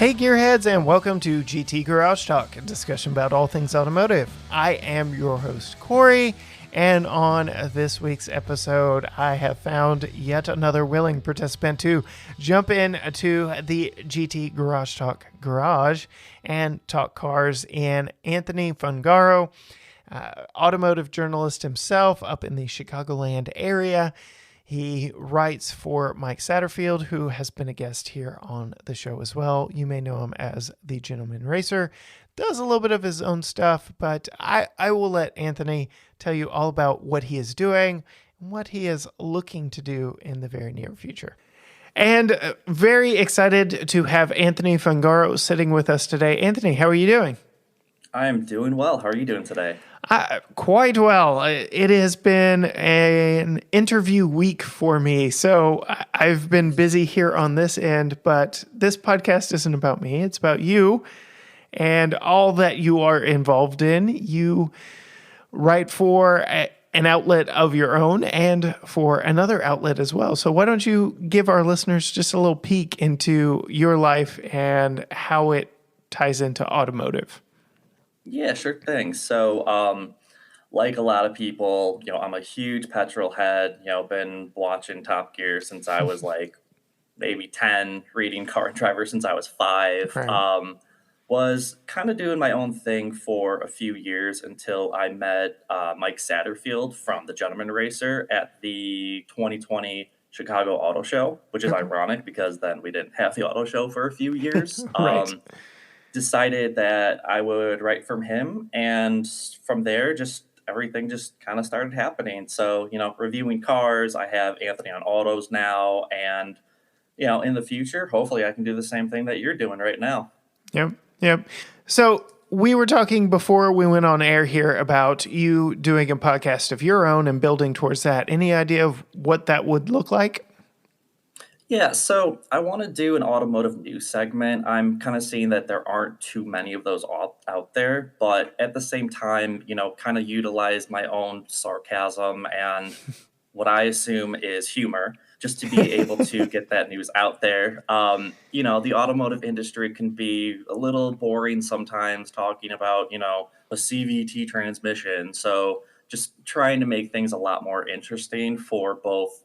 Hey Gearheads, and welcome to GT Garage Talk, a discussion about all things automotive. I am your host, Corey, and on this week's episode, I have found yet another willing participant to jump into the GT Garage Talk garage and talk cars in Anthony Fongo, automotive journalist himself up in the Chicagoland area. He writes for Mike Satterfield, who has been a guest here on the show as well. You may know him as the Gentleman Racer. Does a little bit of his own stuff, but I will let Anthony tell you all about what he is doing and what he is looking to do in the very near future. And very excited to have Anthony Fongo sitting with us today. Anthony, how are you doing? I am doing well. How are you doing today? Quite well. It has been an interview week for me, so I've been busy here on this end, but this podcast isn't about me. It's about you and all that you are involved in. You write for an outlet of your own and for another outlet as well. So why don't you give our listeners just a little peek into your life and how it ties into automotive? Yeah, sure thing. So, like a lot of people, I'm a huge petrol head. Been watching Top Gear since I was like maybe 10, reading Car and Driver since I was 5. Right. Was kind of doing my own thing for a few years until I met Mike Satterfield from the Gentleman Racer at the 2020 Chicago Auto Show, which is ironic because then we didn't have the auto show for a few years. Right. Decided that I would write from him, and from there, everything just kind of started happening. So, reviewing cars, I have Anthony on Autos now, and, in the future, hopefully I can do the same thing that you're doing right now. Yep. So we were talking before we went on air here about you doing a podcast of your own and building towards that. Any idea of what that would look like? Yeah, so I want to do an automotive news segment. I'm kind of seeing that there aren't too many of those out there, but at the same time, kind of utilize my own sarcasm and what I assume is humor just to be able to get that news out there. The automotive industry can be a little boring sometimes talking about, a CVT transmission. So just trying to make things a lot more interesting for both,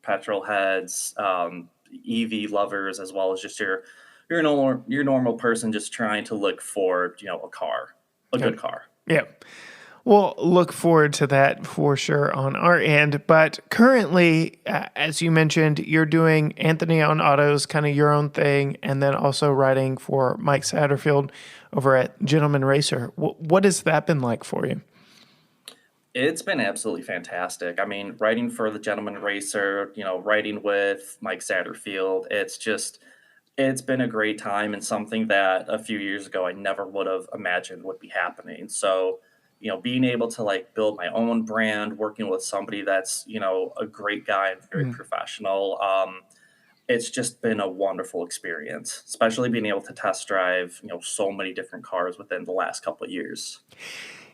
petrol heads, EV lovers, as well as just your normal person just trying to look for a good car. Yeah. We'll look forward to that for sure on our end. But currently, as you mentioned, you're doing Anthony on Autos, kind of your own thing, and then also writing for Mike Satterfield over at Gentleman Racer. What has that been like for you? It's been absolutely fantastic. I mean, writing for the Gentleman Racer, writing with Mike Satterfield, it's been a great time and something that a few years ago I never would have imagined would be happening. So, being able to build my own brand, working with somebody that's, a great guy and very professional, it's just been a wonderful experience, especially being able to test drive, so many different cars within the last couple of years.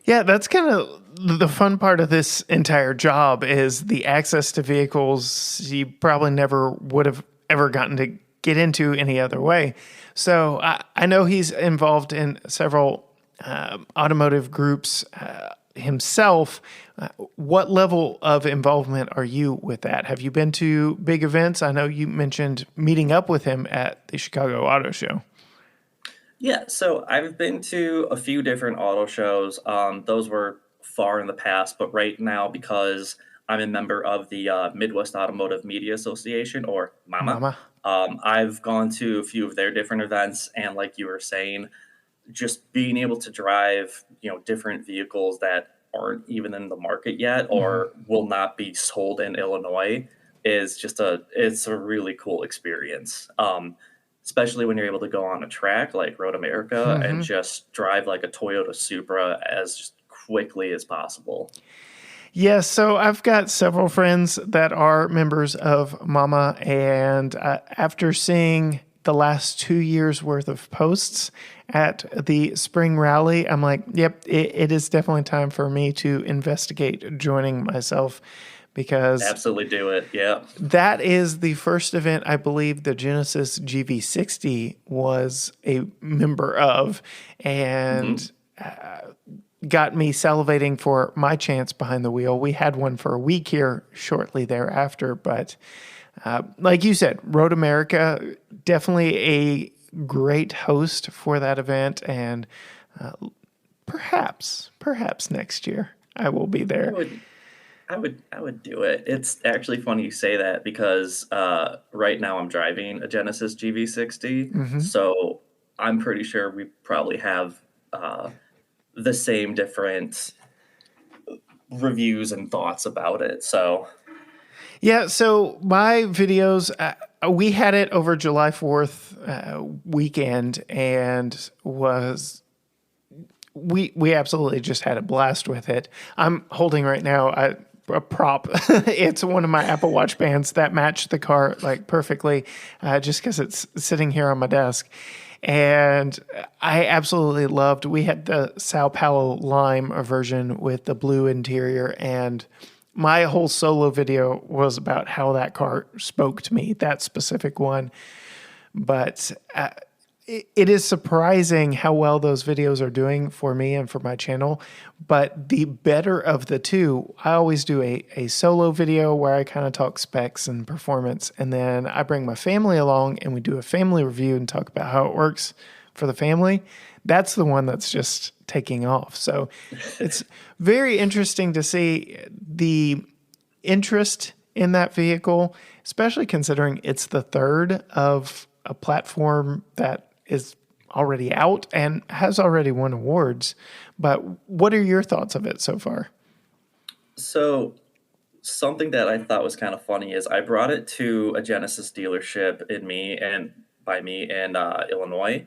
Yeah, that's kind of the fun part of this entire job is the access to vehicles you probably never would have ever gotten to get into any other way. So I know he's involved in several automotive groups himself. What level of involvement are you with that? Have you been to big events? I know you mentioned meeting up with him at the Chicago Auto Show. Yeah, so I've been to a few different auto shows. Those were far in the past, but right now, because I'm a member of the Midwest Automotive Media Association, or MAMA. I've gone to a few of their different events, and like you were saying, just being able to drive, different vehicles that aren't even in the market yet or will not be sold in Illinois is it's a really cool experience. Especially when you're able to go on a track like Road America and just drive like a Toyota Supra as quickly as possible. Yes, so I've got several friends that are members of MAMA, and after seeing the last 2 years worth of posts at the spring rally, I'm like, yep, it is definitely time for me to investigate joining myself because Absolutely do it. Yeah. that is the first event I believe the Genesis GV60 was a member of, and Hmm. got me salivating for my chance behind the wheel. We had one for a week here shortly thereafter, but like you said, Road America, definitely a great host for that event, and perhaps next year I will be I there. would I would do it. It's actually funny you say that because right now I'm driving a Genesis GV60, Hmm. so I'm pretty sure we probably have uh, the same different reviews and thoughts about it. So Yeah, so my videos, we had it over July 4th weekend, and was we absolutely just had a blast with it. I'm holding right now a prop. It's one of my Apple Watch bands that match the car like perfectly, just because it's sitting here on my desk. And I absolutely loved. We had the Sao Paulo lime version with the blue interior, and my whole solo video was about how that car spoke to me, that specific one. But it is surprising how well those videos are doing for me and for my channel. But the better of the two, I always do a solo video where I kind of talk specs and performance. And then I bring my family along and we do a family review and talk about how it works for the family. That's the one that's just taking off. So it's very interesting to see the interest in that vehicle, especially considering it's the third of a platform that is already out and has already won awards. But what are your thoughts of it so far? so something that I thought was kind of funny is I brought it to a Genesis dealership in me and by me in Illinois.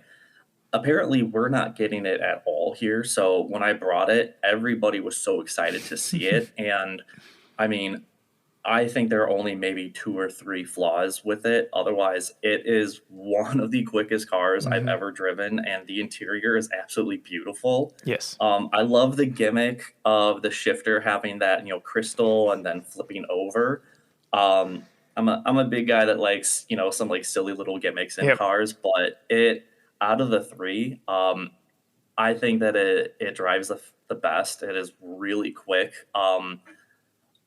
Apparently, we're not getting it at all here. So when I brought it, everybody was so excited to see it. And I mean, I think there are only maybe two or three flaws with it. Otherwise, it is one of the quickest cars I've Hmm. ever driven, and the interior is absolutely beautiful. Yes. I love the gimmick of the shifter having that, crystal and then flipping over. I'm a big guy that likes, some like silly little gimmicks in Yep. cars, but out of the three, I think that it drives the best. It is really quick.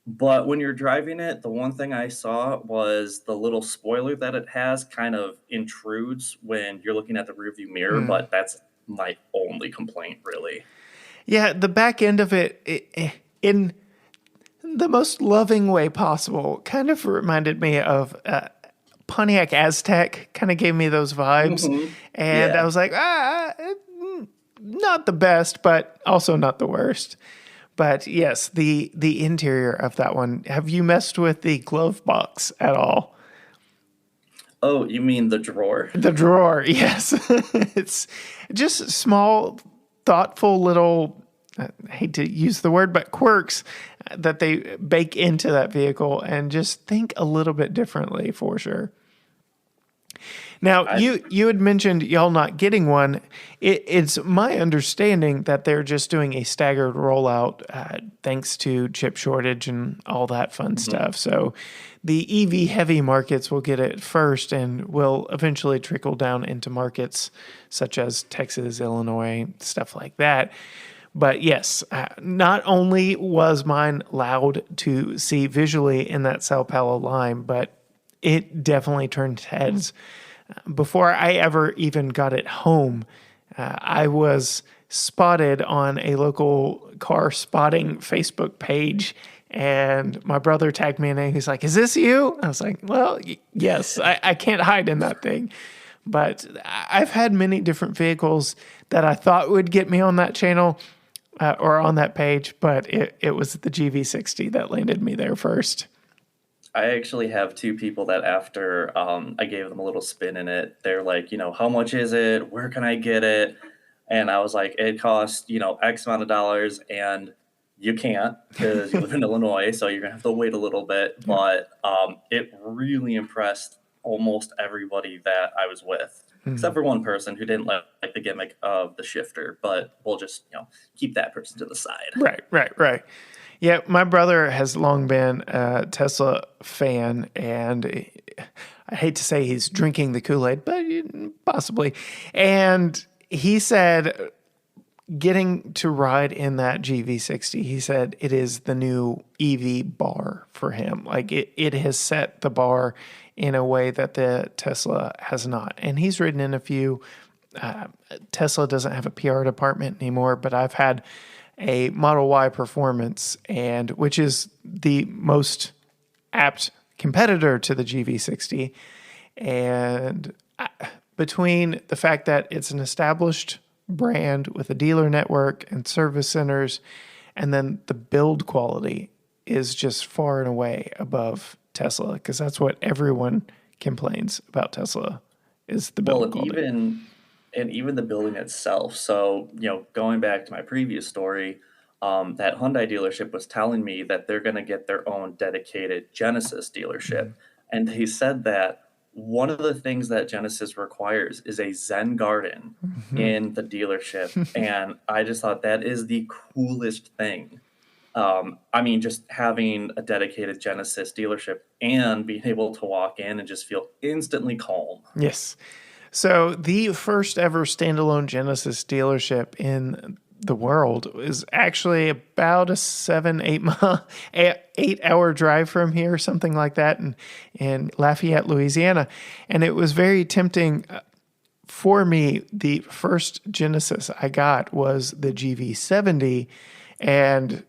But when you're driving it, the one thing I saw was the little spoiler that it has kind of intrudes when you're looking at the rearview mirror, Mm. but that's my only complaint, really. Yeah, the back end of it, in the most loving way possible, kind of reminded me of Pontiac Aztec, kind of gave me those vibes. Hmm. And I Yeah. was like, not the best, but also not the worst. But yes, the interior of that one. Have you messed with the glove box at all? Oh, you mean the drawer? The drawer, yes. It's just small, thoughtful little, I hate to use the word, but quirks that they bake into that vehicle and just think a little bit differently for sure. Now, I you had mentioned y'all not getting one. It's my understanding that they're just doing a staggered rollout, thanks to chip shortage and all that fun mhm. stuff. So, the EV heavy markets will get it first, and will eventually trickle down into markets such as Texas, Illinois, stuff like that. But yes, not only was mine loud to see visually in that Sao Paulo line, but it definitely turned heads before I ever even got it home. I was spotted on a local car spotting Facebook page, and my brother tagged me in it. He's like, "Is this you?" I was like, "Well, yes, I can't hide in that thing." But I've had many different vehicles that I thought would get me on that channel, or on that page, but it was the GV60 that landed me there first. I actually have two people that after I gave them a little spin in it, they're like, how much is it? Where can I get it? And I was like, it costs, X amount of dollars, and you can't because you live in Illinois, so you're gonna have to wait a little bit. Yeah. But it really impressed almost everybody that I was with, except Mhm. for one person who didn't like the gimmick of the shifter. But we'll just, keep that person to the side. Right, right, right. Yeah, my brother has long been a Tesla fan, and I hate to say he's drinking the Kool-Aid, but possibly. And he said getting to ride in that GV60, he said it is the new EV bar for him. Like it has set the bar in a way that the Tesla has not. And he's ridden in a few. Tesla doesn't have a PR department anymore, but I've had a Model Y Performance, and which is the most apt competitor to the GV60. And between the fact that it's an established brand with a dealer network and service centers, and then the build quality is just far and away above Tesla, because that's what everyone complains about Tesla is the Well, build and quality. even the building itself. So, going back to my previous story, that Hyundai dealership was telling me that they're going to get their own dedicated Genesis dealership, and they said that one of the things that Genesis requires is a Zen garden in the dealership, and I just thought that is the coolest thing. I mean, just having a dedicated Genesis dealership and being able to walk in and just feel instantly calm. Yes. So the first ever standalone Genesis dealership in the world is actually about a 7, 8 mile, 8 hour drive from here, something like that, in Lafayette, Louisiana. And it was very tempting for me. The first Genesis I got was the GV70, and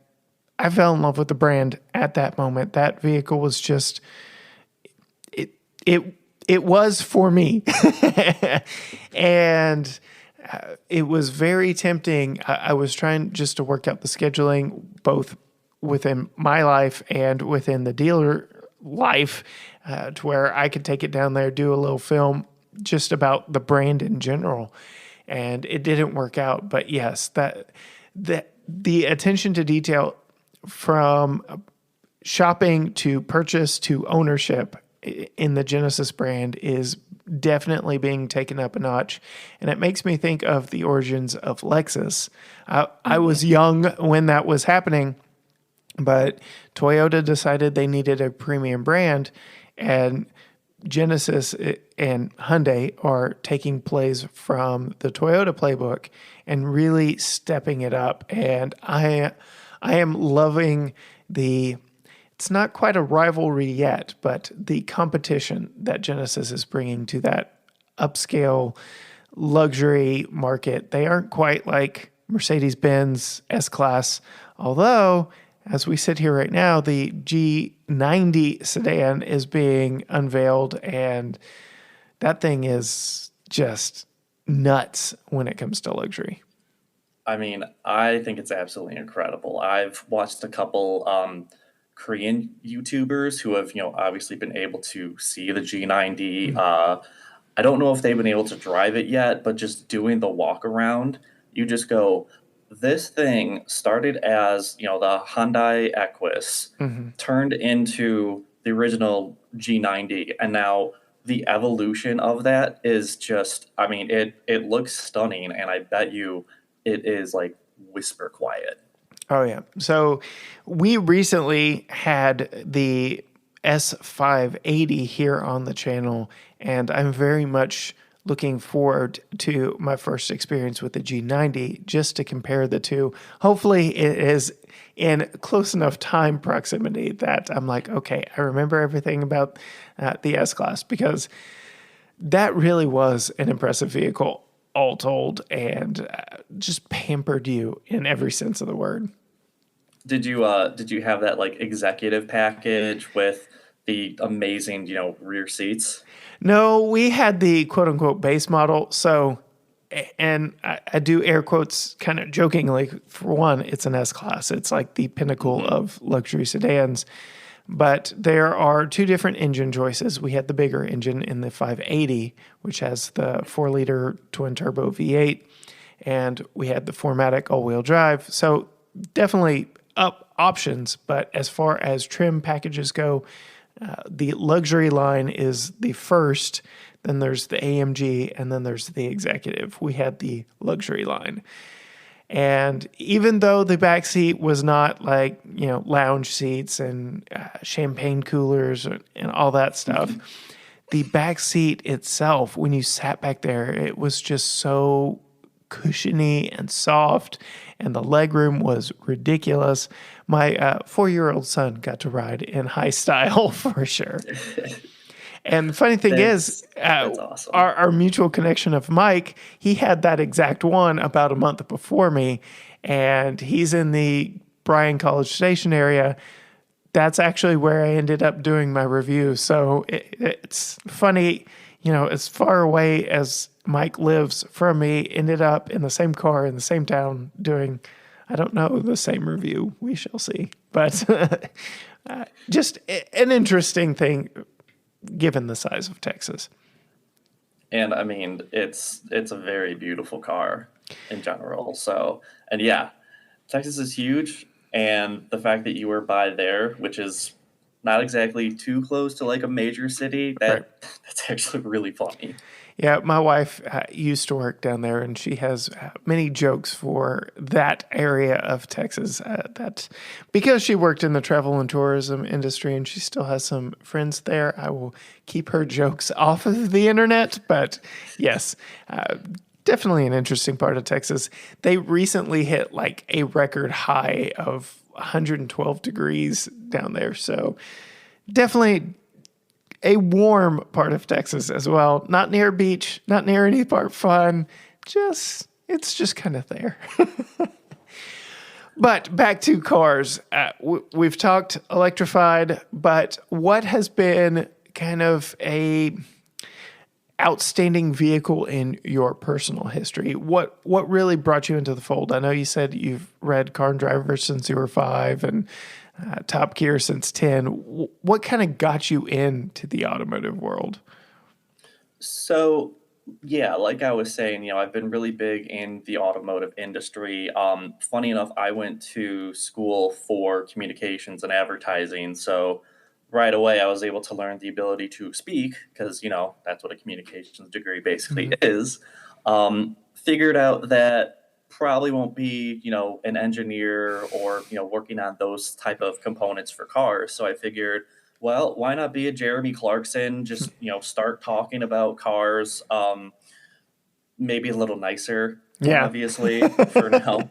I fell in love with the brand at that moment. That vehicle was just it it it was for me. And it was very tempting. I was trying just to work out the scheduling both within my life and within the dealer life, to where I could take it down there, do a little film just about the brand in general. And it didn't work out, but yes, the attention to detail from shopping to purchase to ownership in the Genesis brand is definitely being taken up a notch. And it makes me think of the origins of Lexus. I was young when that was happening, but Toyota decided they needed a premium brand, and Genesis and Hyundai are taking plays from the Toyota playbook and really stepping it up. And I am loving it's not quite a rivalry yet, but the competition that Genesis is bringing to that upscale luxury market. They aren't quite like Mercedes-Benz S-Class, although as we sit here right now, the G90 sedan is being unveiled, and that thing is just nuts when it comes to luxury. I mean, I think it's absolutely incredible. I've watched a couple Korean YouTubers who have, obviously been able to see the G90. I don't know if they've been able to drive it yet, but just doing the walk around, you just go, this thing started as, the Hyundai Equus, turned into the original G90, and now the evolution of that is just, I mean, it looks stunning, and I bet you it is like whisper quiet. Oh, yeah. So we recently had the S580 here on the channel, and I'm very much looking forward to my first experience with the G90 just to compare the two. Hopefully it is in close enough time proximity that I'm like, okay, I remember everything about the S-Class, because that really was an impressive vehicle all told, and just pampered you in every sense of the word. Did you have that like executive package with the amazing, rear seats? No, we had the quote unquote base model. So, and I do air quotes kind of jokingly. For one, it's an S class. It's like the pinnacle of luxury sedans. But there are two different engine choices. We had the bigger engine in the 580, which has the 4-liter twin turbo V8, and we had the 4MATIC all-wheel drive. So definitely up options. But as far as trim packages go, the luxury line is the first, then there's the AMG, and then there's the executive. We had the luxury line. And even though the back seat was not like, lounge seats and champagne coolers and all that stuff, the back seat itself, when you sat back there, it was just so cushiony and soft, and the legroom was ridiculous. My 4-year-old son got to ride in high style for sure. And the funny thing is, That's awesome. our mutual connection of Mike, he had that exact one about a month before me, and he's in the Bryan College Station area. That's actually where I ended up doing my review. So it's funny, as far away as Mike lives from me, ended up in the same car in the same town doing, I don't know, the same review. We shall see. But just an interesting thing given the size of Texas. And I mean, it's a very beautiful car in general. So, and yeah, Texas is huge, and the fact that you were by there, which is not exactly too close to like a major city, Right. that's actually really funny. Yeah, my wife used to work down there, and she has many jokes for that area of Texas. That because she worked in the travel and tourism industry, and she still has some friends there. I will keep her jokes off of the internet, but yes, definitely an interesting part of Texas. They recently hit like a record high of 112 degrees down there, so definitely a warm part of Texas as well. Not near a beach, not near any part fun. It's just kind of there. But back to cars. We've talked electrified, but what has been kind of a outstanding vehicle in your personal history? What really brought you into the fold? I know you said you've read Car and Driver since you were 5 and Top Gear since 10. What kind of got you into the automotive world? So, yeah, like I was saying, I've been really big in the automotive industry. Funny enough, I went to school for communications and advertising. So, right away, I was able to learn the ability to speak because, that's what a communications degree basically Mhm. is. Figured out that probably won't be, an engineer or, working on those type of components for cars. So I figured, well, why not be a Jeremy Clarkson? Just, start talking about cars, maybe a little nicer, Yeah. obviously, for now.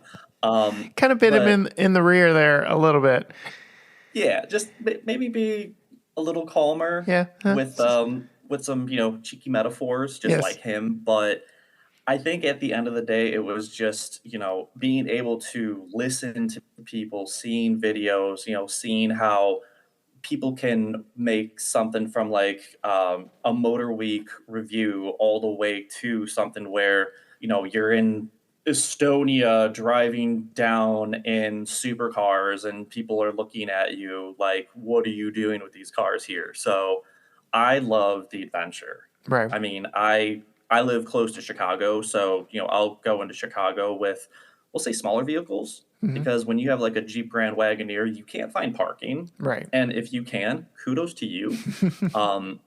Kind of bit him But in the rear there a little bit. yeah, just maybe be a little calmer Yeah. with some, cheeky metaphors, just Yes. like him. But I think at the end of the day, it was just, being able to listen to people, seeing videos, seeing how people can make something from like a Motor Week review all the way to something where you're in Estonia driving down in supercars and people are looking at you like, what are you doing with these cars here? So I love the adventure. Right. I mean, I live close to Chicago, so I'll go into Chicago with, we'll say, smaller vehicles, Hmm. because when you have like a Jeep Grand Wagoneer, you can't find parking. Right. And if you can, kudos to you. Um,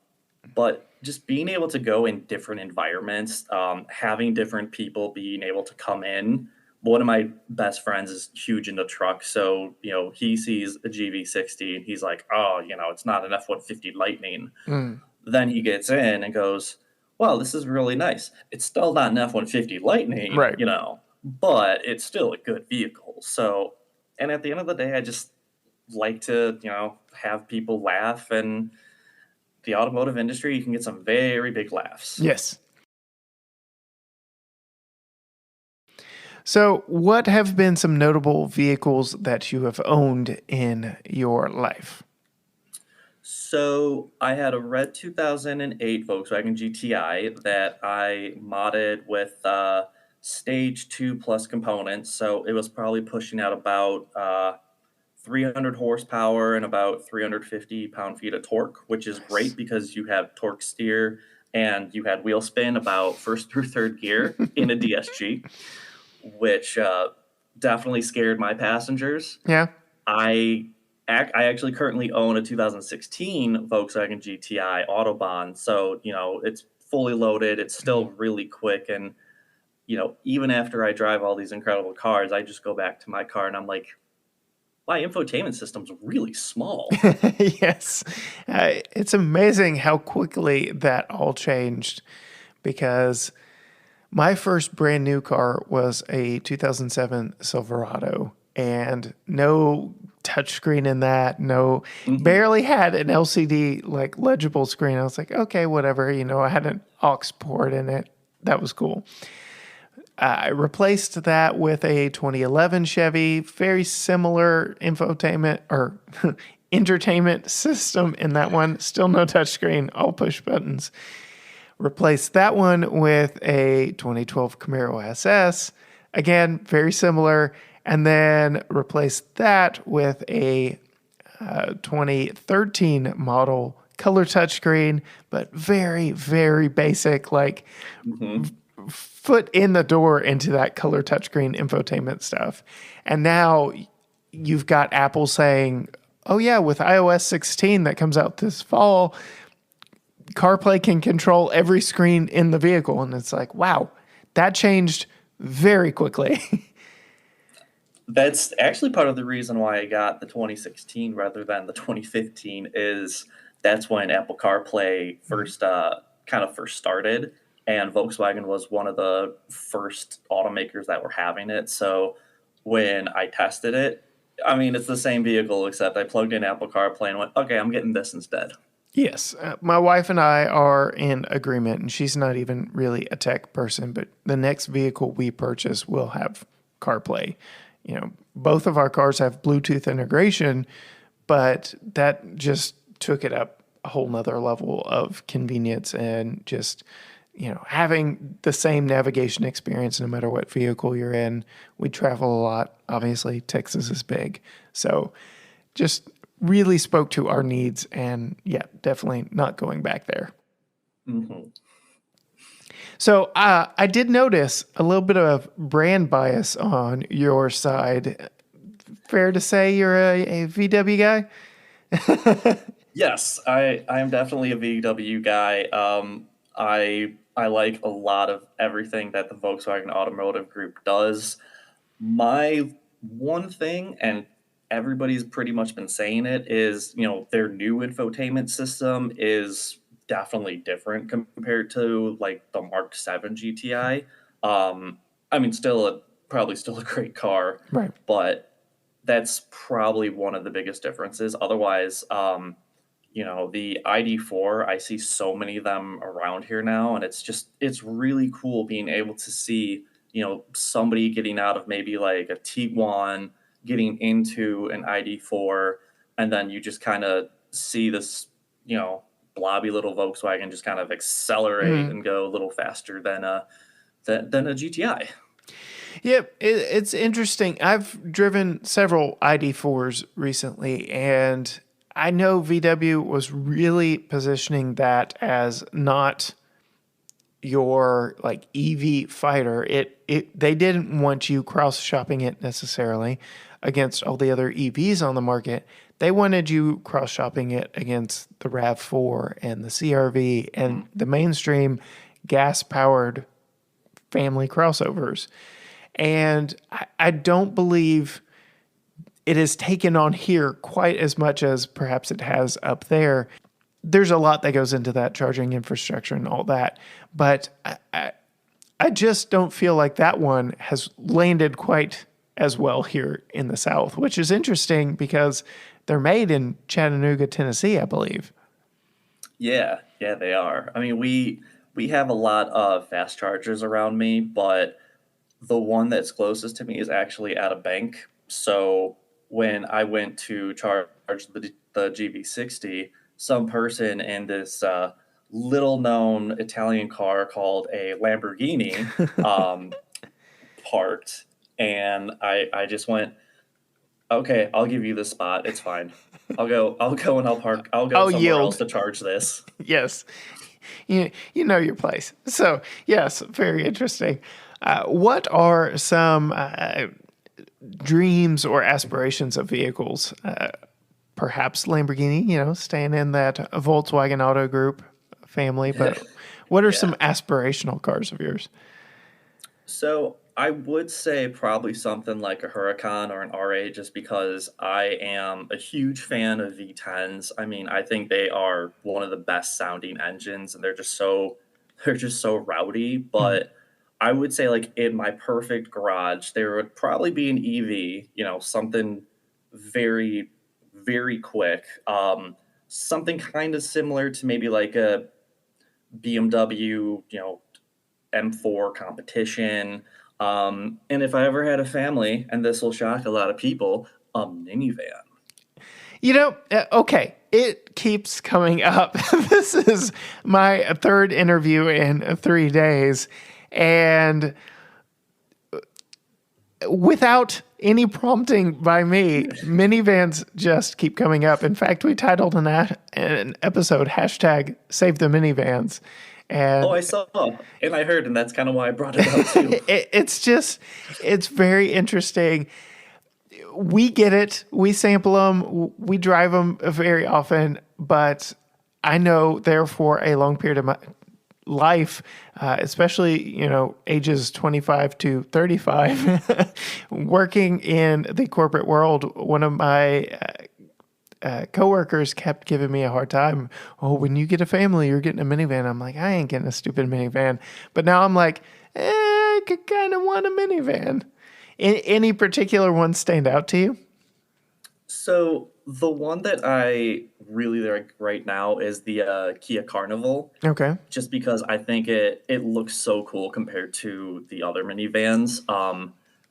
but just being able to go in different environments, having different people being able to come in. One of my best friends is huge into trucks, so he sees a GV60 and he's like, "Oh, it's not an F-150 Lightning." Mm. Then he gets in and goes, "Well, this is really nice. It's still not an F-150 Lightning, Right. but it's still a good vehicle." So, and at the end of the day, I just like to, have people laugh, and the automotive industry, you can get some very big laughs. Yes. So, what have been some notable vehicles that you have owned in your life? So I had a red 2008 Volkswagen GTI that I modded with stage 2 plus components. So it was probably pushing out about 300 horsepower and about 350 pound-feet of torque, which is Nice. great because you have torque steer and you had wheel spin about first through third gear in a DSG, which definitely scared my passengers. Yeah. I I actually currently own a 2016 Volkswagen GTI Autobahn, so it's fully loaded. It's still Mhm. really quick, and even after I drive all these incredible cars, I just go back to my car and I'm like, my infotainment system's really small. Yes. It's amazing how quickly that all changed because my first brand new car was a 2007 Silverado and no touchscreen in that, no, Hmm. barely had an LCD like legible screen. I was like, okay, whatever. I had an aux port in it. That was cool. I replaced that with a 2011 Chevy, very similar infotainment or entertainment system in that one. Still no touchscreen, all push buttons. Replaced that one with a 2012 Camaro SS. Again, very similar. And then replaced that with a 2013 model color touchscreen, but very, very basic, like Hmm. foot in the door into that color touchscreen infotainment stuff. And now you've got Apple saying, oh, yeah, with iOS 16 that comes out this fall, CarPlay can control every screen in the vehicle. And it's like, wow, that changed very quickly. That's actually part of the reason why I got the 2016 rather than the 2015 is that's when Apple CarPlay first started, and Volkswagen was one of the first automakers that were having it. So when I tested it, I mean, it's the same vehicle except I plugged in Apple CarPlay and went, okay, I'm getting this instead. Yes, my wife and I are in agreement, and she's not even really a tech person, but the next vehicle we purchase will have CarPlay. Both of our cars have Bluetooth integration, but that just took it up a whole nother level of convenience and just, having the same navigation experience no matter what vehicle you're in. We travel a lot. Obviously, Texas is big. So just really spoke to our needs, and yeah, definitely not going back there. Hmm. So I did notice a little bit of brand bias on your side. Fair to say you're a VW guy? Yes, I am definitely a VW guy. I like a lot of everything that the Volkswagen Automotive Group does. My one thing, and everybody's pretty much been saying it, is their new infotainment system is definitely different compared to like the Mark 7 GTI. I mean, probably still a great car, Right. but that's probably one of the biggest differences. Otherwise, the ID4, I see so many of them around here now, and it's really cool being able to see, somebody getting out of maybe like a T1, getting into an ID4, and then you just kind of see this, blobby little Volkswagen just kind of accelerate Mm. and go a little faster than a GTI. Yep, it's interesting. I've driven several ID4s recently, and I know VW was really positioning that as not your like EV fighter. It they didn't want you cross shopping it necessarily against all the other EVs on the market. They wanted you cross shopping it against the RAV4 and the CRV and the mainstream gas powered family crossovers. And I don't believe it is taken on here quite as much as perhaps it has up there. There's a lot that goes into that charging infrastructure and all that. But I just don't feel like that one has landed quite as well here in the South, which is interesting because they're made in Chattanooga, Tennessee, I believe. Yeah, yeah, they are. I mean, we have a lot of fast chargers around me, but the one that's closest to me is actually at a bank. So when I went to charge the GV60, some person in this little known Italian car called a Lamborghini um, parked, and I just went, okay, I'll give you this spot. It's fine. I'll go and I'll go I'll somewhere else yield. to charge this. Yes. You know your place. So, yes, very interesting. What are some dreams or aspirations of vehicles? Perhaps Lamborghini, staying in that Volkswagen Auto Group family. But what are some Yeah. aspirational cars of yours? So I would say probably something like a Huracan or an RA just because I am a huge fan of V10s. I mean, I think they are one of the best sounding engines and they're just so rowdy, Mm. but I would say like in my perfect garage, there would probably be an EV, something very very quick. Something kind of similar to maybe like a BMW, M4 competition. And if I ever had a family, and this will shock a lot of people, a minivan. Okay, it keeps coming up. This is my third interview in 3 days. And without any prompting by me, minivans just keep coming up. In fact, we titled an episode hashtag Save the Minivans. Oh, And I saw and I heard, and that's kind of why I brought it up too. it's very interesting. We get it. We sample them. We drive them very often, but I know there for a long period of my life, especially, ages 25 to 35, working in the corporate world, one of my coworkers kept giving me a hard time. Oh, when you get a family, you're getting a minivan. I'm like, I ain't getting a stupid minivan. But now I'm like, I could kind of want a minivan. Any particular one stand out to you? So the one that I really like right now is the Kia Carnival, Okay. just because I think it looks so cool compared to the other minivans.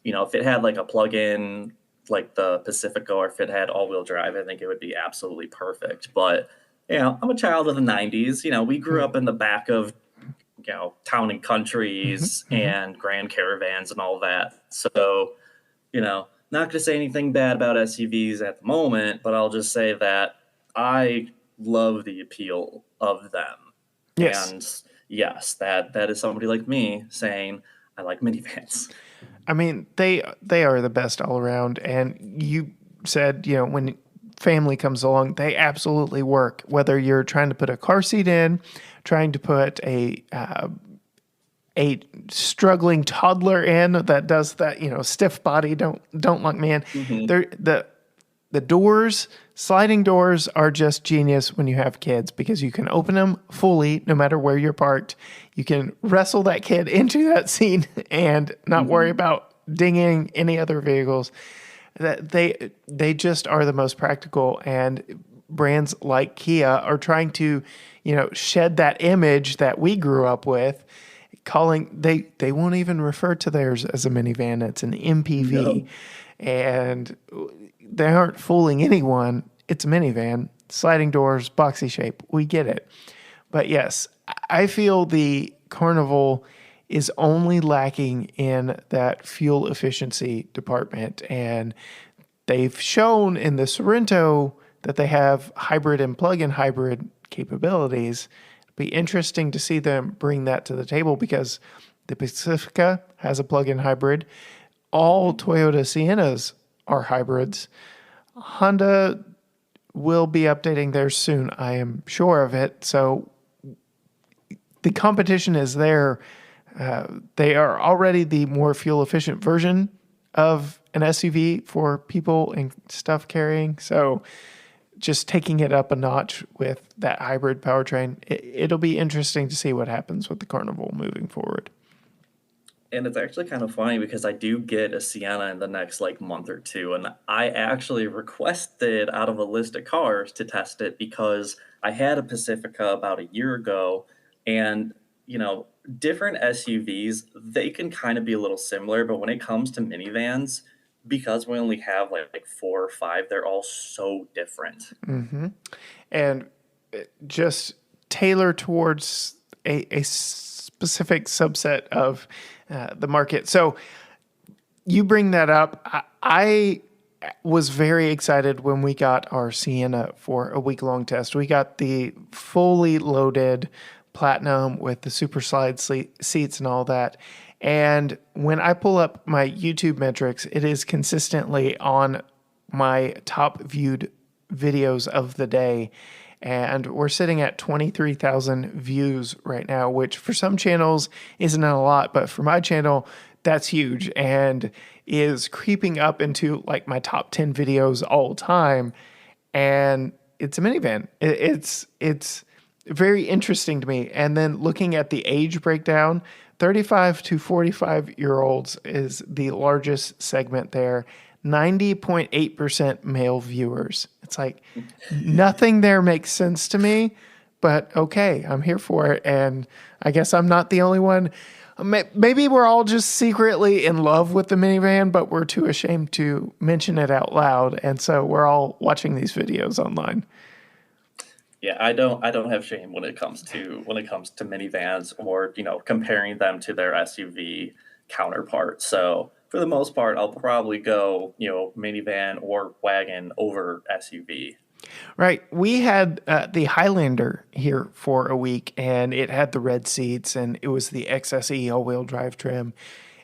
If it had like a plug-in like the Pacifica, or if it had all-wheel drive, I think it would be absolutely perfect. But I'm a child of the '90s. We grew up in the back of town and Mm-hmm, countries mm-hmm. and grand caravans and all that. So not going to say anything bad about SUVs at the moment, but I'll just say that I love the appeal of them. Yes. And yes, that is somebody like me saying I like minivans. I mean, they are the best all around. And you said, when family comes along, they absolutely work. Whether you're trying to put a car seat in, trying to put a struggling toddler in that does that, stiff body, don't look me in. Hmm. They're the doors, sliding doors are just genius when you have kids because you can open them fully no matter where you're parked. You can wrestle that kid into that seat and not worry Hmm. about dinging any other vehicles. That they just are the most practical, and brands like Kia are trying to, shed that image that we grew up with. Calling they won't even refer to theirs as a minivan. It's an MPV, No. and they aren't fooling anyone. It's a minivan, sliding doors, boxy shape. We get it. But yes, I feel the Carnival is only lacking in that fuel efficiency department. And they've shown in the Sorrento that they have hybrid and plug-in hybrid capabilities. It'd be interesting to see them bring that to the table because the Pacifica has a plug-in hybrid. All Toyota Siennas are hybrids. Honda will be updating theirs soon. I am sure of it. So the competition is there. They are already the more fuel efficient version of an SUV for people and stuff carrying. So just taking it up a notch with that hybrid powertrain, it'll be interesting to see what happens with the Carnival moving forward. And it's actually kind of funny because I do get a Sienna in the next like month or two, and I actually requested out of a list of cars to test it because I had a Pacifica about a year ago, and different SUVs they can kind of be a little similar, but when it comes to minivans, because we only have like four or five, they're all so different. And just tailor towards a specific subset of the market. So you bring that up. I was very excited when we got our Sienna for a week long test. We got the fully loaded platinum with the super slide seats and all that. And when I pull up my YouTube metrics, it is consistently on my top viewed videos of the day. and we're sitting at 23,000 views right now, which for some channels isn't a lot, but for my channel, that's huge and is creeping up into like my top 10 videos all time. And it's a minivan. It's very interesting to me. And then looking at the age breakdown, 35 to 45 year olds is the largest segment there. 90.8% male viewers. It's like nothing there makes sense to me, but okay, I'm here for it. And I guess I'm not the only one. Maybe we're all just secretly in love with the minivan, but we're too ashamed to mention it out loud. And so we're all watching these videos online. Yeah, I don't have shame when it comes to minivans or comparing them to their SUV counterparts. So for the most part, I'll probably go minivan or wagon over SUV. Right. We had the Highlander here for a week, and it had the red seats, and it was the XSE all-wheel drive trim,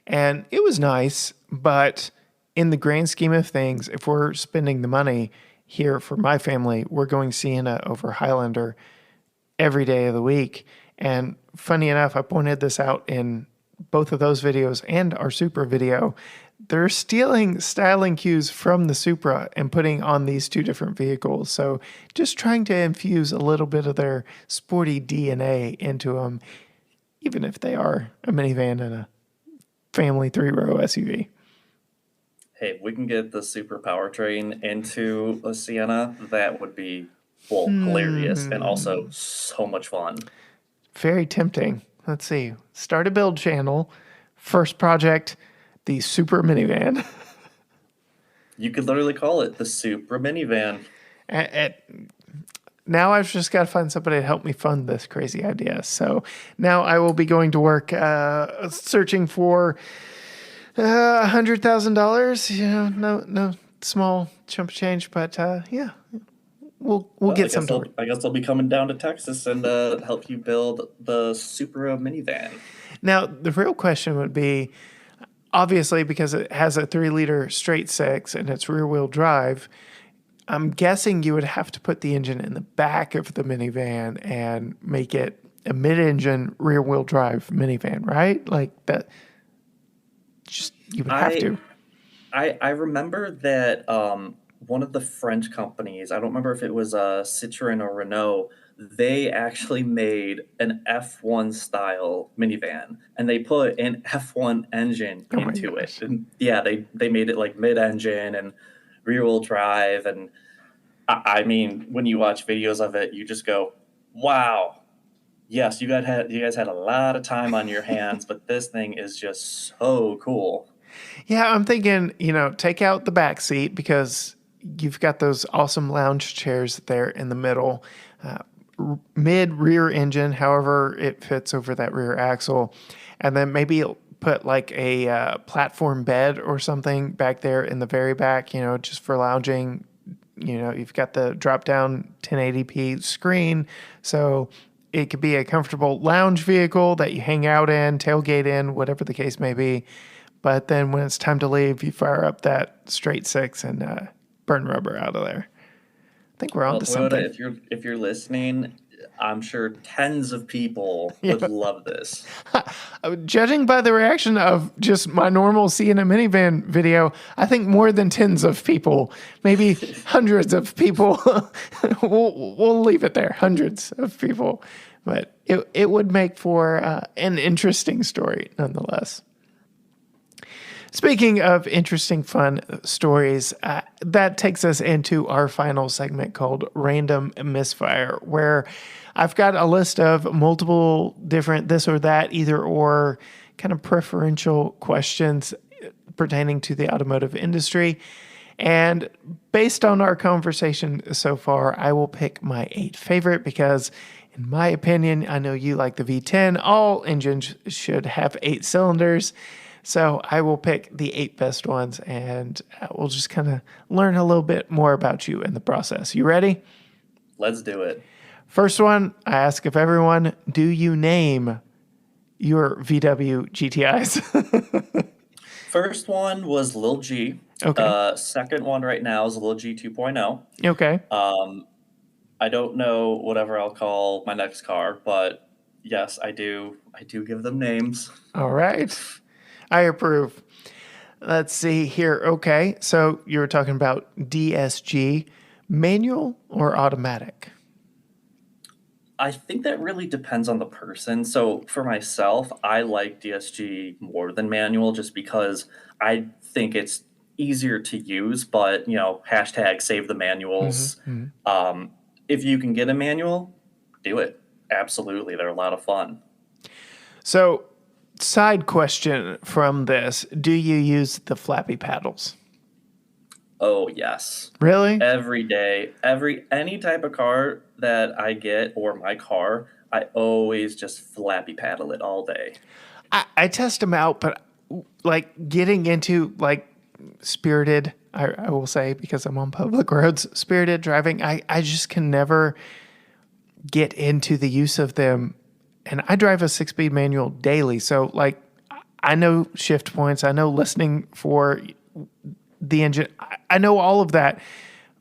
and it was nice. But in the grand scheme of things, if we're spending the money here for my family, we're going Sienna over Highlander every day of the week. And funny enough, I pointed this out in both of those videos and our Supra video. They're stealing styling cues from the Supra and putting on these two different vehicles. So just trying to infuse a little bit of their sporty DNA into them, even if they are a minivan and a family 3-row SUV. Hey, if we can get the super powertrain into a Sienna, that would be hilarious and also so much fun. Very tempting. Let's see. Start a build channel. First project, the Super minivan. You could literally call it the Supra minivan. Now I've just got to find somebody to help me fund this crazy idea. So now I will be going to work searching for $100,000. No small chump of change, but yeah, we'll get some. I guess I'll be coming down to Texas and help you build the Supra minivan. Now the real question would be, obviously, because it has a 3-liter straight six and it's rear wheel drive, I'm guessing you would have to put the engine in the back of the minivan and make it a mid-engine rear wheel drive minivan, right? Like that. Just you would have to. I remember that one of the French companies, I don't remember if it was Citroen or Renault, they actually made an F1 style minivan and they put an F1 engine into it. And yeah, they made it like mid-engine and rear wheel drive. And I mean, when you watch videos of it, you just go, wow. Yes, you guys had a lot of time on your hands, but this thing is just so cool. Yeah, I'm thinking, take out the back seat because you've got those awesome lounge chairs there in the middle. Mid rear engine, however it fits over that rear axle. And then maybe put like a platform bed or something back there in the very back, just for lounging. You've got the drop down 1080p screen. So it could be a comfortable lounge vehicle that you hang out in, tailgate in, whatever the case may be. But then when it's time to leave, you fire up that straight six and burn rubber out of there. I think we're on to something. If you're listening, I'm sure tens of people would love this. Judging by the reaction of just my normal Sienna minivan video, I think more than tens of people, maybe hundreds of people. we'll leave it there, hundreds of people. But it would make for an interesting story nonetheless. Speaking of interesting, fun stories, that takes us into our final segment called Random Misfire, where I've got a list of multiple different this or that, either or kind of preferential questions pertaining to the automotive industry. And based on our conversation so far, I will pick my 8 favorite because, in my opinion, I know you like the V10. All engines should have 8 cylinders. So I will pick the 8 best ones, and we'll just kind of learn a little bit more about you in the process. You ready? Let's do it. First one, I ask of everyone, do you name your VW GTIs? First one was Lil G. Okay. Second one right now is Lil G 2.0. Okay. I don't know whatever I'll call my next car, but yes, I do. I do give them names. All right. I approve. Let's see here. Okay. So you were talking about DSG, manual or automatic? I think that really depends on the person. So for myself, I like DSG more than manual just because I think it's easier to use, but hashtag save the manuals. Mm-hmm. Um, if you can get a manual, do it. Absolutely. They're a lot of fun. So, side question from this: do you use the flappy paddles? Oh, yes. Really? Every day, any type of car that I get or my car, I always just flappy paddle it all day. I test them out, but like getting into like spirited, I will say because I'm on public roads, spirited driving, I just can never get into the use of them. And I drive a 6-speed manual daily. So like I know shift points, I know listening for the engine. I know all of that.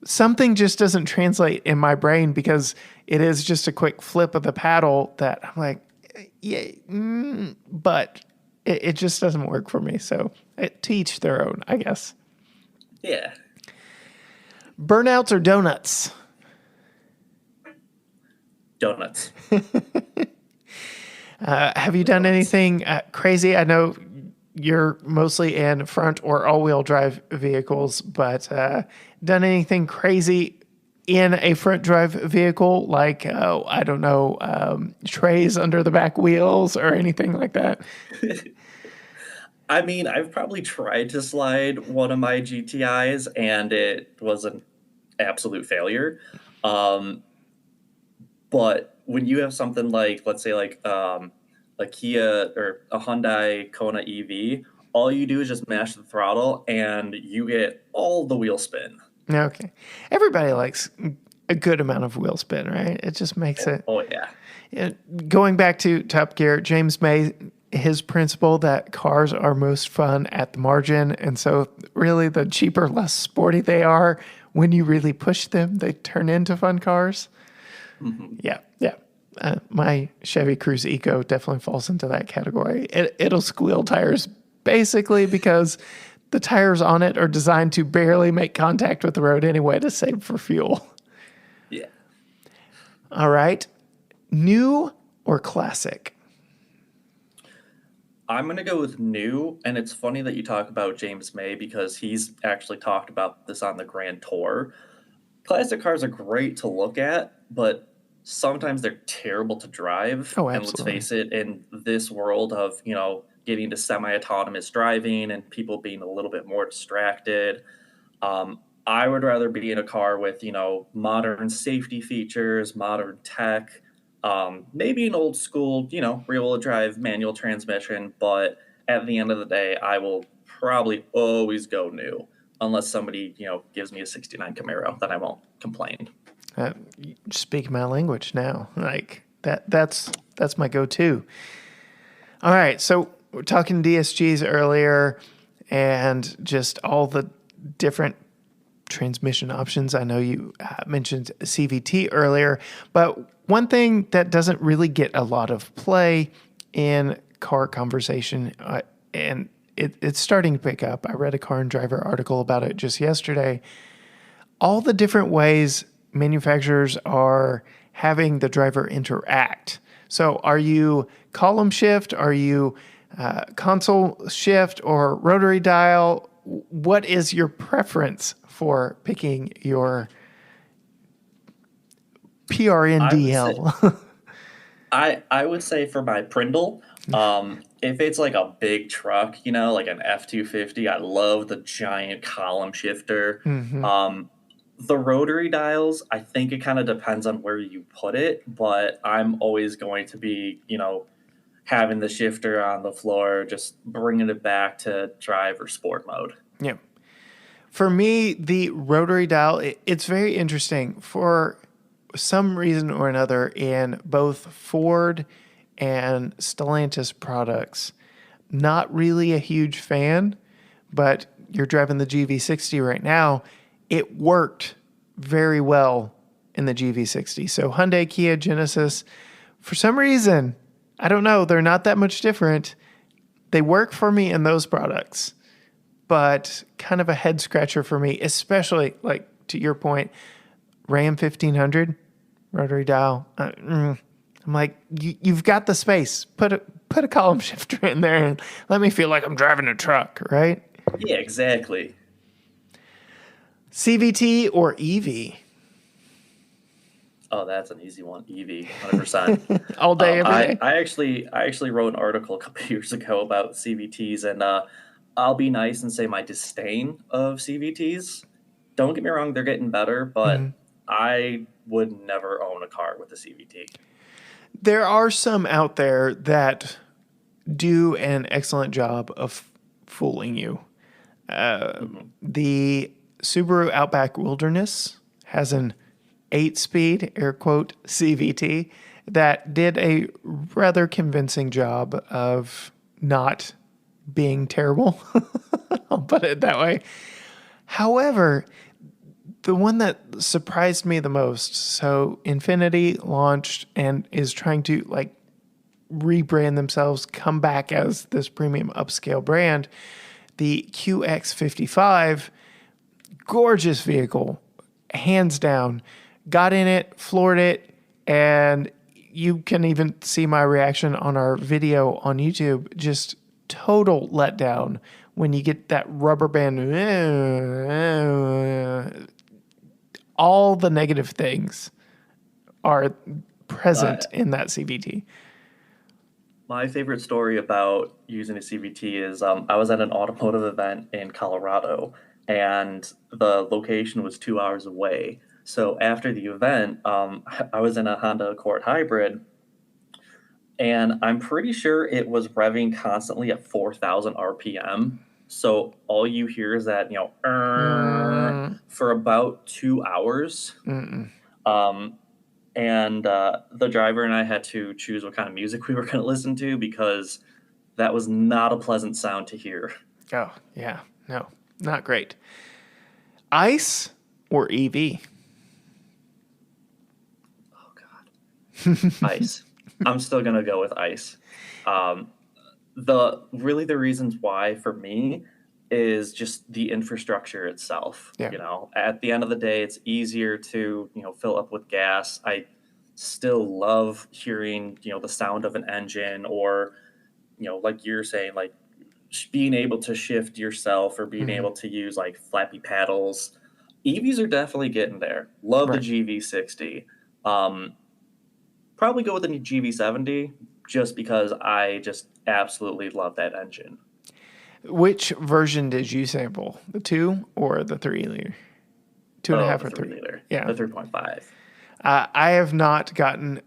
Something just doesn't translate in my brain because it is just a quick flip of the paddle that I'm like, yeah, but it just doesn't work for me. So to each their own, I guess. Yeah. Burnouts or donuts? Donuts. Have you done anything crazy? I know you're mostly in front or all-wheel drive vehicles, but done anything crazy in a front drive vehicle, like, I don't know, trays under the back wheels or anything like that? I mean, I've probably tried to slide one of my GTIs and it was an absolute failure. Um, but when you have something like, let's say, like a Kia or a Hyundai Kona EV, all you do is just mash the throttle and you get all the wheel spin. Okay. Everybody likes a good amount of wheel spin, right? It just makes it. Oh, yeah. Going back to Top Gear, James May, his principle that cars are most fun at the margin. And so, really, the cheaper, less sporty they are, when you really push them, they turn into fun cars. Mm-hmm. Yeah, yeah. My Chevy Cruze Eco definitely falls into that category. It'll squeal tires basically because the tires on it are designed to barely make contact with the road anyway to save for fuel. Yeah. All right. New or classic? I'm going to go with new. And it's funny that you talk about James May because he's actually talked about this on the Grand Tour. Classic cars are great to look at, but sometimes they're terrible to drive. Oh, And let's absolutely. face it, in this world of, getting to semi-autonomous driving and people being a little bit more distracted, I would rather be in a car with, modern safety features, modern tech, maybe an old school, rear-wheel drive manual transmission. But at the end of the day, I will probably always go new unless somebody, gives me a 69 Camaro, then I won't complain. You speak my language now. Like that's my go-to. All right. So we're talking DSGs earlier and just all the different transmission options. I know you mentioned CVT earlier, but one thing that doesn't really get a lot of play in car conversation, and it's starting to pick up. I read a Car and Driver article about it just yesterday. All the different ways manufacturers are having the driver interact. So are you column shift? Are you console shift or rotary dial? What is your preference for picking your PRNDL? I would say for my Prindle, if it's like a big truck, like an F-250, I love the giant column shifter. Mm-hmm. The rotary dials, I think it kind of depends on where you put it, but I'm always going to be, having the shifter on the floor, just bringing it back to drive or sport mode. Yeah. For me, the rotary dial, it's very interesting. For some reason or another, in both Ford and Stellantis products, not really a huge fan, but you're driving the GV60 right now. It worked very well in the GV60. So Hyundai, Kia, Genesis, for some reason, I don't know, they're not that much different. They work for me in those products, but kind of a head scratcher for me, especially like to your point, Ram 1500 rotary dial. I'm like, you've got the space. Put a column shifter in there and let me feel like I'm driving a truck, right? Yeah, exactly. CVT or EV? Oh, that's an easy one. EV, 100%. All day, every day? I actually wrote an article a couple years ago about CVTs, and I'll be nice and say my disdain of CVTs. Don't get me wrong, they're getting better, but I would never own a car with a CVT. There are some out there that do an excellent job of fooling you. The Subaru Outback Wilderness has an 8-speed, air quote, CVT that did a rather convincing job of not being terrible. I'll put it that way. However, the one that surprised me the most, so Infiniti launched and is trying to like rebrand themselves, come back as this premium upscale brand, the QX55, gorgeous vehicle, hands down. Got in it, floored it, and you can even see my reaction on our video on YouTube. Just total letdown when you get that rubber band. All the negative things are present in that CVT. My favorite story about using a CVT is I was at an automotive event in Colorado, and the location was 2 hours away. So after the event, I was in a Honda Accord Hybrid, and I'm pretty sure it was revving constantly at 4,000 RPM. So all you hear is that, for about 2 hours. And the driver and I had to choose what kind of music we were going to listen to because that was not a pleasant sound to hear. Oh, yeah. No, not great. ICE or EV? Oh, God. ICE. I'm still going to go with ICE. The reasons why for me is just the infrastructure itself. Yeah. You know, at the end of the day, it's easier to, fill up with gas. I still love hearing, the sound of an engine or, like you're saying, like being able to shift yourself or being able to use like flappy paddles. EVs are definitely getting there. Love the GV60. Probably go with the GV70 just because I just absolutely love that engine. Which version did you sample? The 2 or the 3 liter? 2.5 or 3 liter. Yeah. The 3.5. I have not gotten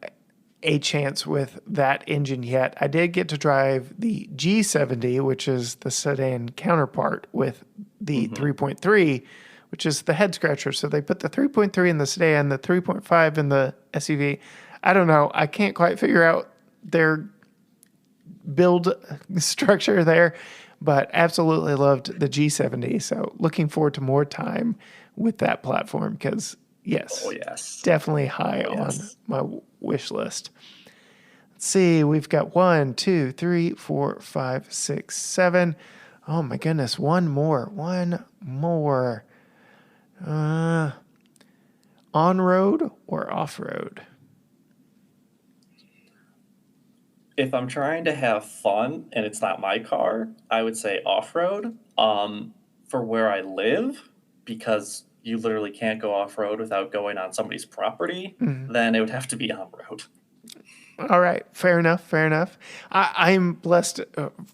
a chance with that engine yet. I did get to drive the G70, which is the sedan counterpart, with the 3.3, which is the head scratcher. So they put the 3.3 in the sedan, the 3.5 in the SUV. I don't know. I can't quite figure out their build structure there, but absolutely loved the G70. So looking forward to more time with that platform because, yes, definitely high on my wish list. Let's see. We've got 1, 2, 3, 4, 5, 6, 7. Oh, my goodness. One more. On-road or off-road? If I'm trying to have fun and it's not my car, I would say off-road. For where I live, because you literally can't go off-road without going on somebody's property, then it would have to be on-road. All right. Fair enough. I'm blessed,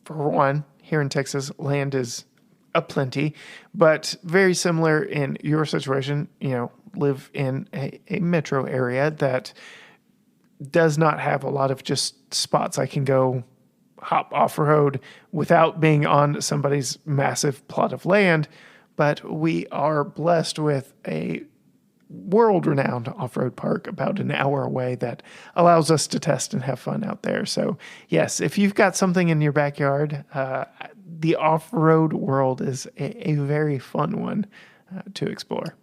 for one, here in Texas, land is aplenty, but very similar in your situation, live in a metro area that does not have a lot of just spots I can go hop off-road without being on somebody's massive plot of land. But we are blessed with a world-renowned off-road park about an hour away that allows us to test and have fun out there. So yes, if you've got something in your backyard, the off-road world is a very fun one to explore.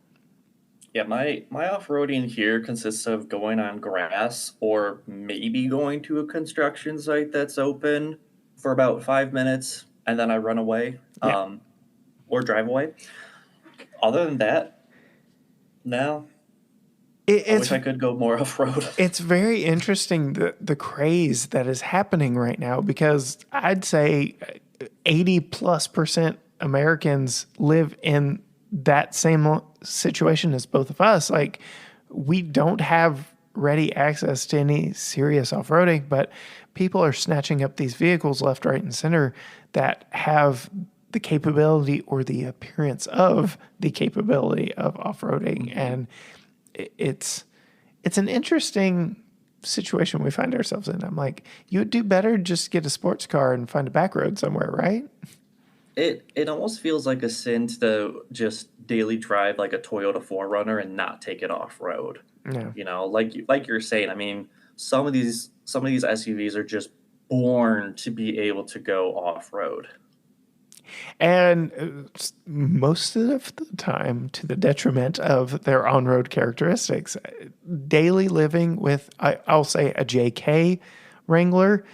Yeah, my off-roading here consists of going on grass or maybe going to a construction site that's open for about 5 minutes and then I run away, Yeah. or drive away. Other than that, no, It, I wish it's I could go more off-road. it's very interesting the craze that is happening right now because I'd say 80+% Americans live in that same situation as both of us. Like we don't have ready access to any serious off-roading, but people are snatching up these vehicles left, right, and center that have the capability or the appearance of the capability of off-roading. Mhm. And it's an interesting situation we find ourselves in. I'm like, you would do better just get a sports car and find a back road somewhere, right? It almost feels like a sin to just daily drive like a Toyota 4Runner and not take it off-road. Yeah. Like you're saying, I mean, some of these SUVs are just born to be able to go off-road. And most of the time to the detriment of their on-road characteristics. Daily living with, I'll say, a JK Wrangler,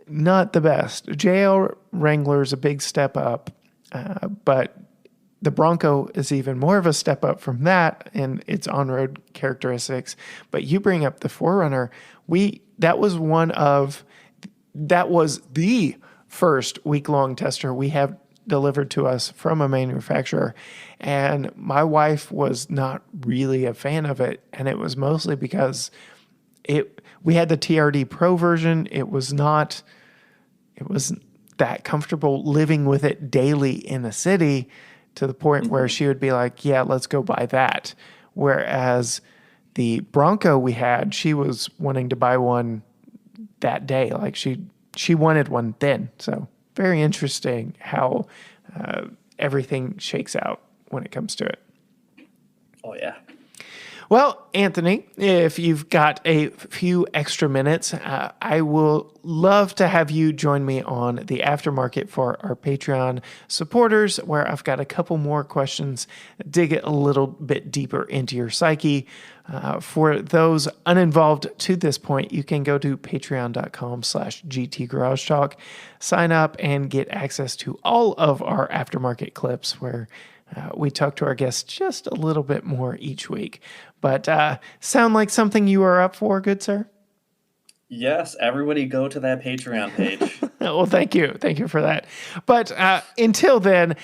not the best. JL Wrangler is a big step up, but the Bronco is even more of a step up from that in its on-road characteristics. But you bring up the 4Runner. That was the first week-long tester we have delivered to us from a manufacturer. And my wife was not really a fan of it. And it was mostly because we had the TRD Pro version. It wasn't that comfortable living with it daily in a city to the point where Mhm. she would be like, yeah, let's go buy that. Whereas the Bronco we had, she was wanting to buy one that day. Like she wanted one then. So very interesting how everything shakes out when it comes to it. Oh yeah. Well, Anthony, if you've got a few extra minutes, I will love to have you join me on the aftermarket for our Patreon supporters, where I've got a couple more questions, dig it a little bit deeper into your psyche. For those uninvolved to this point, you can go to patreon.com/GT Garage Talk, sign up, and get access to all of our aftermarket clips where we talk to our guests just a little bit more each week. But sound like something you are up for, good sir? Yes, everybody go to that Patreon page. Well, thank you. Thank you for that. But until then,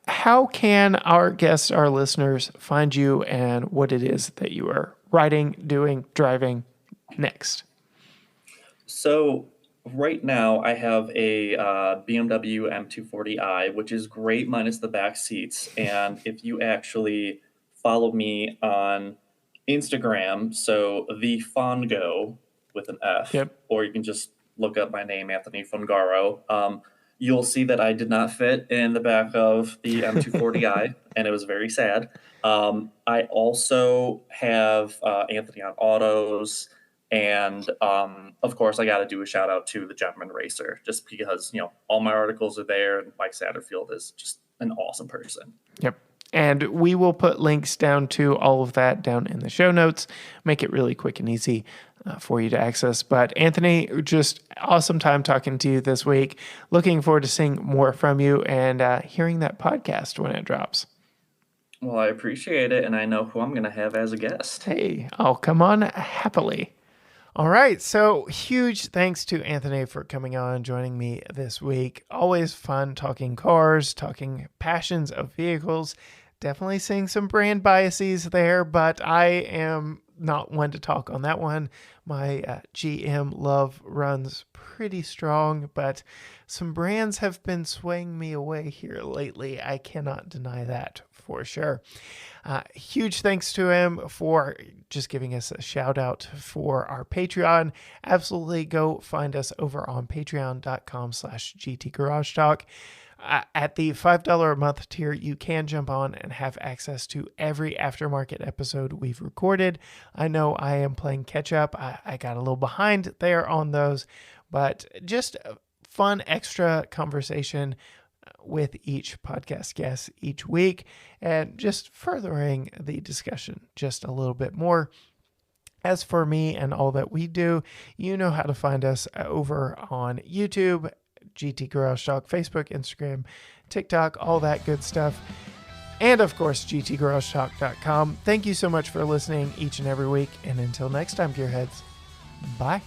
how can our guests, our listeners, find you and what it is that you are writing, doing, driving next? So right now I have a BMW M240i, which is great minus the back seats. And if you actually follow me on Instagram, so the Fongo with an F, Yep. or you can just look up my name, Anthony Fungaro. You'll see that I did not fit in the back of the M240i, and it was very sad. I also have Anthony on Autos. And of course, I got to do a shout out to the Gentleman Racer, just because all my articles are there, and Mike Satterfield is just an awesome person. Yep. And we will put links down to all of that down in the show notes. Make it really quick and easy for you to access. But Anthony, just awesome time talking to you this week. Looking forward to seeing more from you and hearing that podcast when it drops. Well, I appreciate it, and I know who I'm going to have as a guest. Hey, I'll come on happily. All right. So huge thanks to Anthony for coming on, joining me this week. Always fun talking cars, talking passions of vehicles. Definitely seeing some brand biases there, but I am not one to talk on that one. My GM love runs pretty strong, but some brands have been swaying me away here lately. I cannot deny that for sure. Huge thanks to him for just giving us a shout out for our Patreon. Absolutely go find us over on patreon.com/GT Garage Talk. At the $5 a month tier, you can jump on and have access to every aftermarket episode we've recorded. I know I am playing catch up. I got a little behind there on those, but just fun extra conversation with each podcast guest each week and just furthering the discussion just a little bit more. As for me and all that we do, you know how to find us over on YouTube, GT Garage Talk, Facebook, Instagram, TikTok, all that good stuff. And of course, gtgaragetalk.com. Thank you so much for listening each and every week. And until next time, Gearheads, bye.